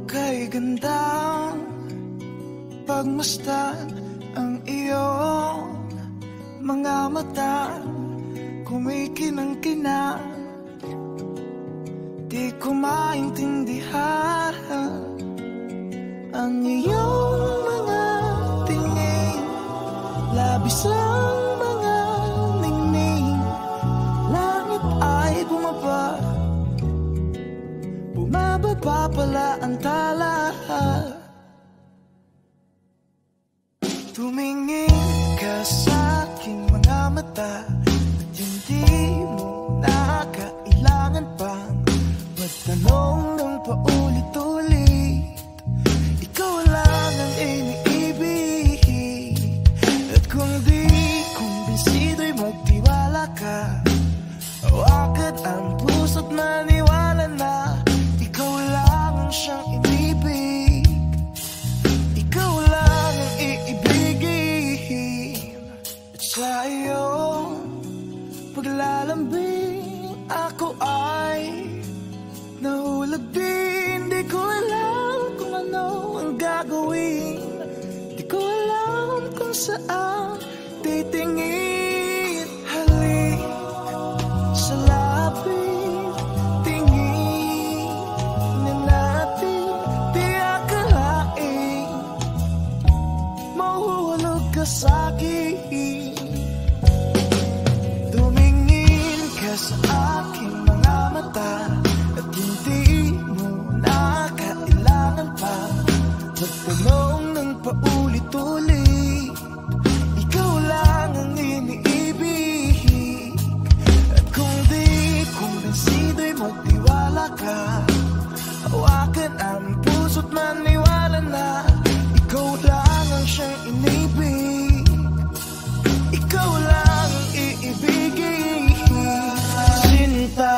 kay gandang pagmasdan ang iyong mga mata, kumikinang-kinang. Di ko maintindihan ang iyong mga tingin, labis ang mga ningning. Langit ay bumaba, bumababa pala ang tala. Tumingin ka sa aking mga mata at hindi mo na kailangan pang magtanong ng paulit-ulit. Ikaw lang ang iniibig, at kung di kumbinsido'y magtiwala ka. Hawakan ang puso't maniwala na ikaw lang ang siyang inibig. Ikaw lang ang iibigin. At sa iyong paglalambing ako ay nahulog din. Di ko alam kung ano ang gagawin, di ko alam kung saan titingin. Halik sa lapit, tingin na natin, di akalain mahuhulog ka sa'kin. Tumingin ka sa aking mga mata at hindi mo na kailangan pa magtanong ng paulit-ulit. Ikaw lang ang iniibig, at kung di kumbinsido'y magtiwala ka. Hawakan ang puso't maniwala na ikaw lang ang siyang inibig. Ikaw lang ang iibigin. Sinta,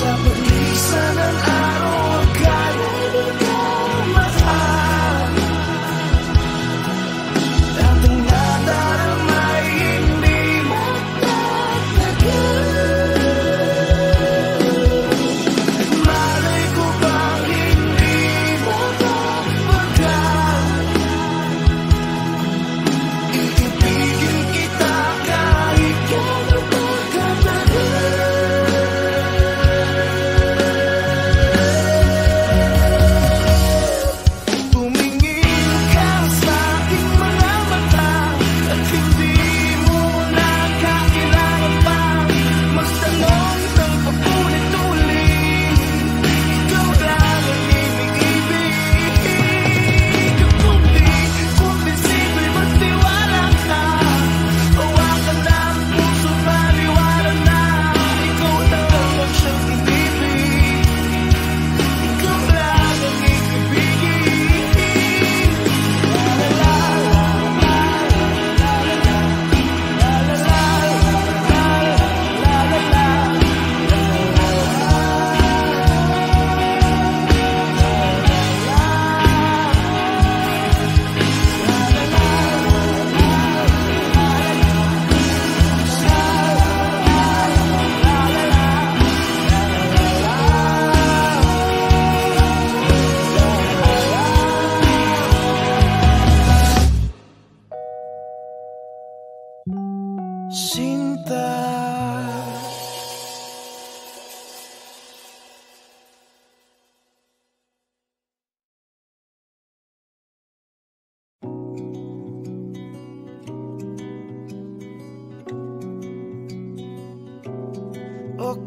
sa paglisan ng araw, kaya mo mahal. Ang nadaramay hindi magtatagal. Malay ko bang hindi mapapagal. Iibigin kita kahit gano'n pa katagal. Tumingin ka sa aking mga mata at hindi mo na kailangan pang magtanong ng paulit-ulit. Ikaw lang ang iniibig, at kung di kumbinsido'y magtiwala ka. Hawakan ang puso't maniwala na ikaw lang ang siyang inibig. Ikaw lang ang iibigin. Sinta,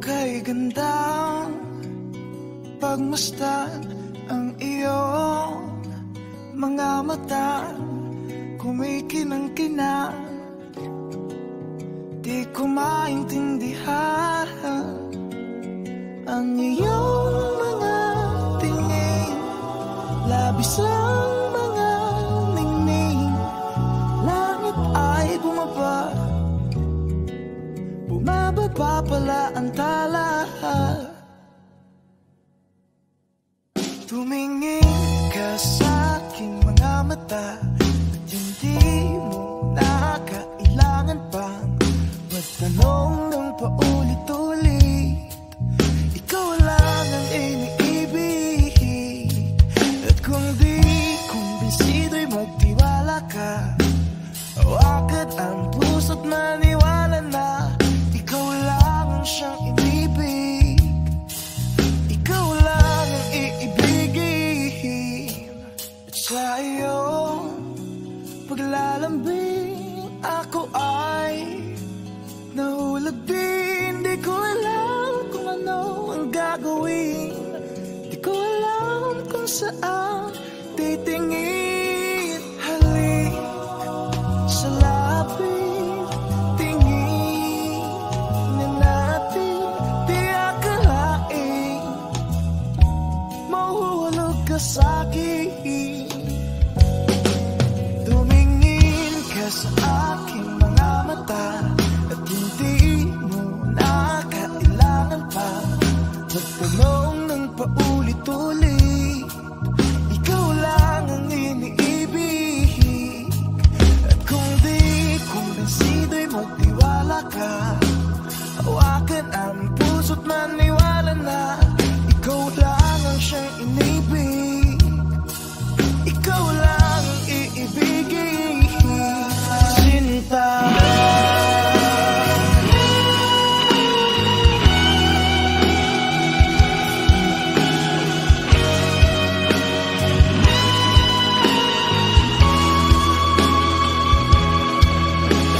kay gandang pagmasdan ang iyong mga mata, kumikinang-kinang. Di ko maintindihan ang iyong mga tingin, labis ang mga ningning. Langit ay bumaba, bumababa pala ang tala. Tumingin Magtanong ng paulit-ulit, ikaw lang ang iniibig. At kung di kumbinsido'y magtiwala ka, hawakan ang puso't maniwala na ikaw lang ang siyang inibig. Ikaw lang ang iibigin. At sa iyong paglalambing ako ay nahulog din. Di ko alam kung ano ang gagawin, di ko alam kung saan titingin. Halik sa lapit, tingin na natin, di akalain mahuhulog ka sa'kin. Tumingin ka sa aking mga mata at hindi mo na kailangan pa magtanong ng paulit-ulit, ikaw lang ang iniibig. At kung di kumbinsido'y magtiwala ka, hawakan ang puso't maniwala na ikaw lang ang siyang inibig. Ikaw lang ang iibigin. Sinta,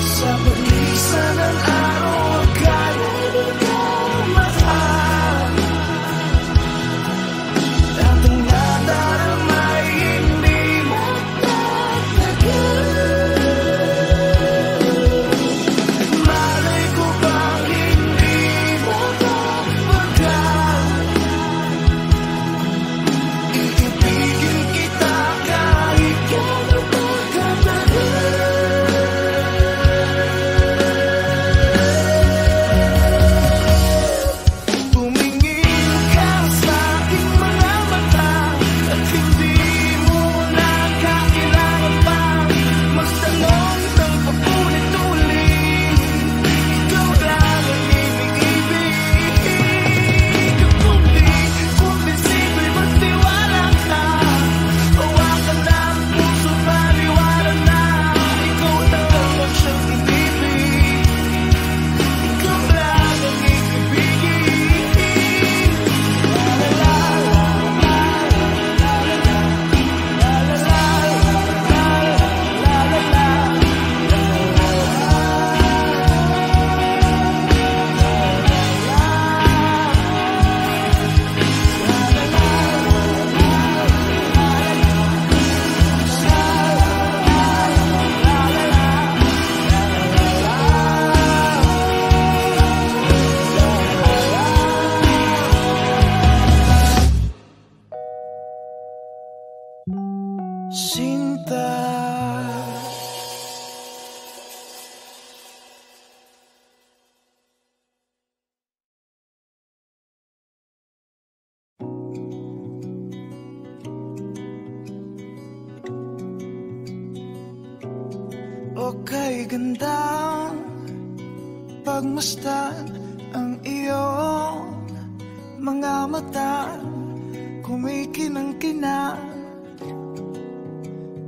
sa paglisan ng araw akala mo mahal, at ang nadarama ay hindi magtatagal. Malay ko bang hindi mapapagal, iibigin kita kahit gano'n pa katagal. Tumingin ka sa aking mga mata at hindi mo na kailangan pa magtanong ng paulit-ulit, ikaw lang ang iniibig. At kung di kumbinsido'y magtiwala ka, hawakan na ang puso't maniwala na ikaw lang ang siyang inibig. Ikaw lang ang iibigin. Sinta, okay gandang pagmasdan ang iyong mga mata, kumikinang-kinang.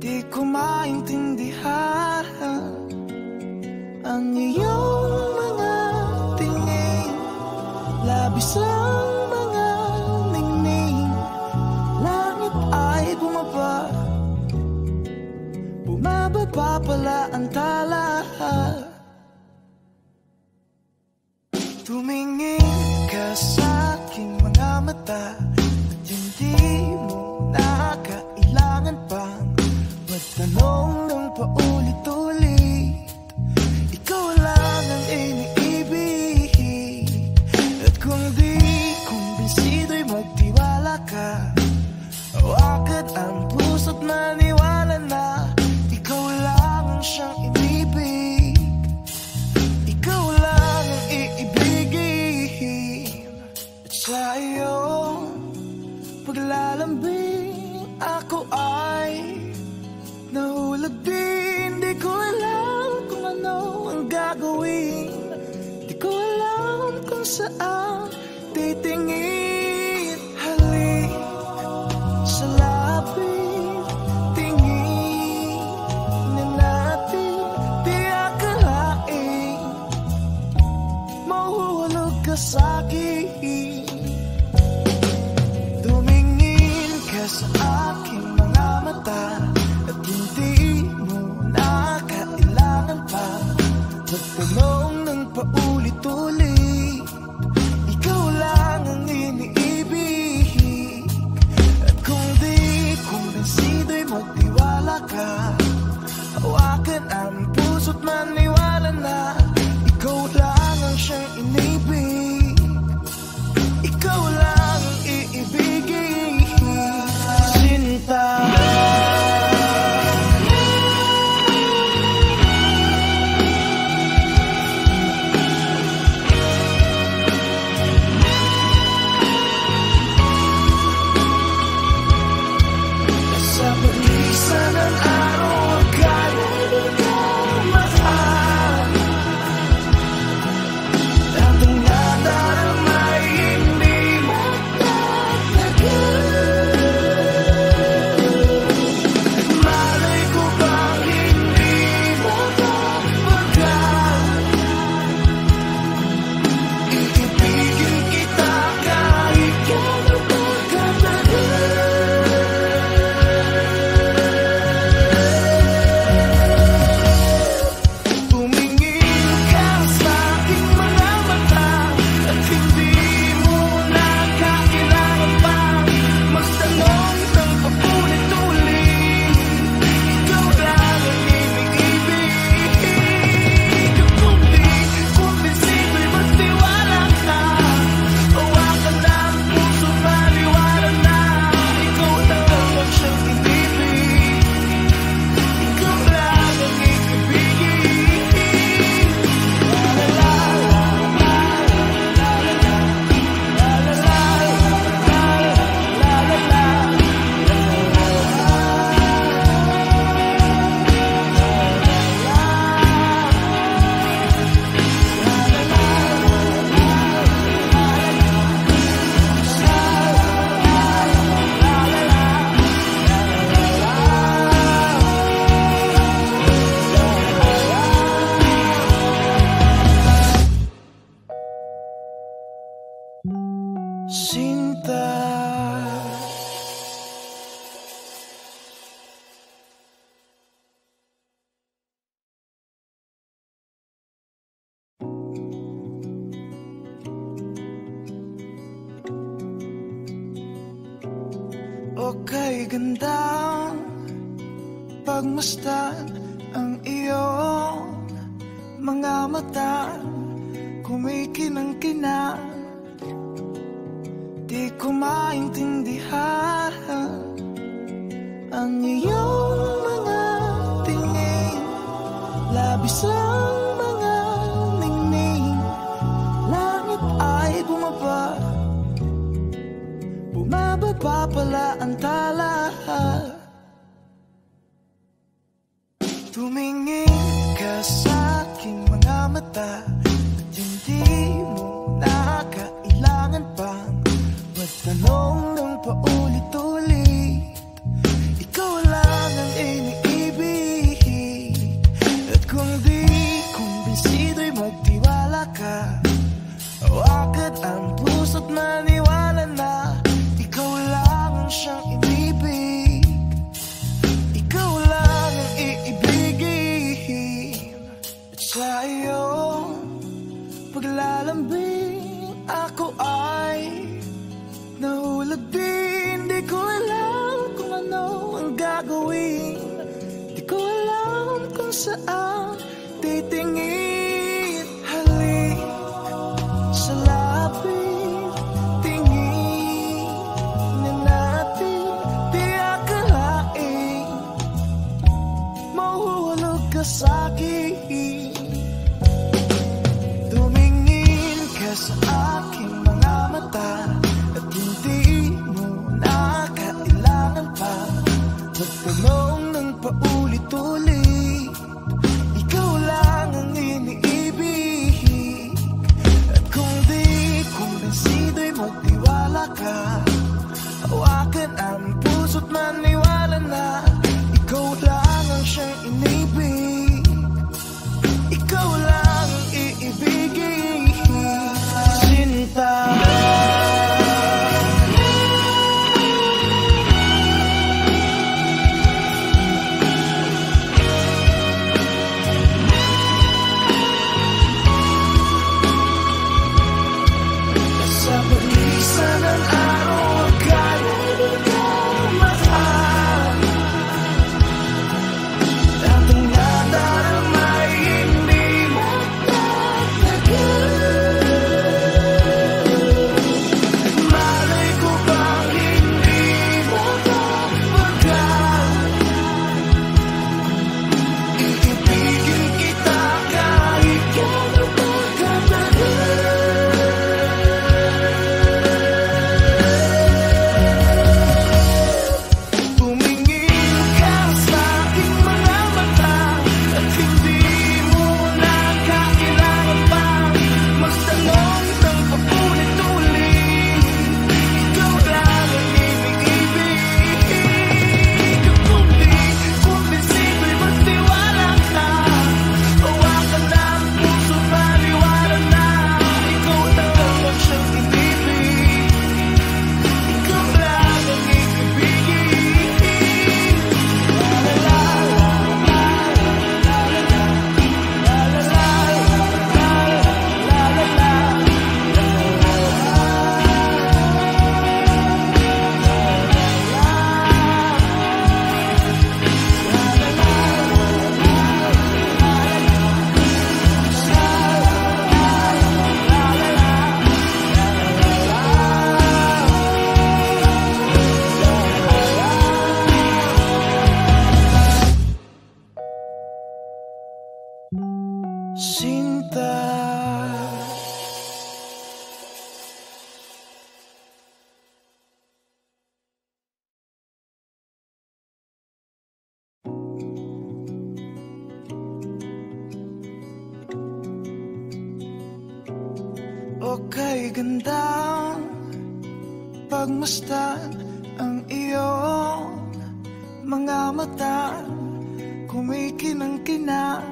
Di ko maintindihan ang iyong mga tingin, labis ang mga ningning. Langit ay bumaba, bumababa pala ang tala. Tumingin ka sa aking mga mata at hindi mo na kailangan pang magtanong ng paulit-ulit, ikaw lang ang iniibig. At kung di kumbinsido'y magtiwala ka, hawakan ang puso't maniwala na ikaw lang ang siyang inibig. Ikaw lang ang iibigin. At sa iyong paglalambing ako ay nahulog din. saan titingin. Halik sa lapit, tingin na natin, di akalain mahuhulog ka sa'kin. Tumingin ka sa aking mga mata at hindi mo na kailangan pa magtanong ng paulit-ulit. Ikaw lang ang iniibig. At kung di kumbinsido'y magtiwala ka, hawakan ang puso't maniwala na ikaw lang ang siyang inibig. Ikaw lang ang iibigin, Sinta. Sa paglisan ng araw, kaya di ka mahal. At ang nadaramay hindi magtatagal. Malay ko bang hindi mapapagkat. Iibigin kita kahit gano'n pagkatagal. Tumingin ka sa aking mga mata at hindi mo na kailangan pa magtanong ng paulit-ulit. Ikaw lang ang iniibig. Kung di kumbinsido'y magtiwala ka, hawakan na ang puso, maniwala na ikaw lang ang siyang inibig. Ikaw lang ang iibigin. Sinta. Okay, gandang pagmasdan ang iyong mga mata, kumikinang-kinang. Di ko maintindihan ang iyong mga tingin, labis ang mga ningning. Langit ay bumaba, bumababa pala ang tala. Tumingin ka sa aking mga mata at hindi mo na kailangan pang magtanong ng paulit-ulit. Ikaw lang ang iniibig. At kung di kumbinsido'y magtiwala ka, hawakan ang puso't maniwala na ikaw lang ang siyang inibig. Ikaw lang ang iibigin. At sa iyong paglalambing ako ay nahulog din. Di ko alam kung ano ang gagawin. Di ko alam kung saan titingin. Halik sa lapit, tingin na natin, di akalain mahuhulog ka sa'kin. Tumingin ka sa aking mga mata at hindi mo na kailangan pa magtanong ng paulit-ulit. Ikaw lang ang iniibig. At kung di o kay gandang pagmasdan ang iyong mga mata, kumikinang-kinang.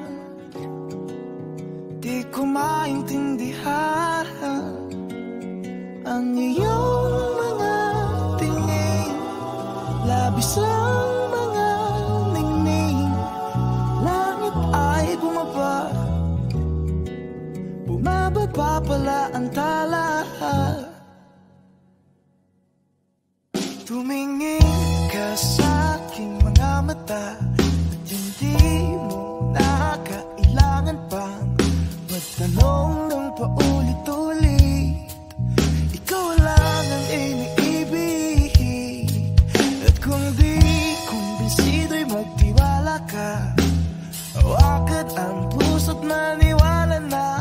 Di ko maintindihan ang iyong mga tingin, labis ang mga ningning. Langit ay bumaba, bumababa pala ang tala. Tumingin ka sa aking mga mata at hindi mo na kailangan pang magtanong ng paulit-ulit. Ikaw lang ang iniibig, at kung di kumbinsido'y magtiwala ka, o agad ang puso't maniwala na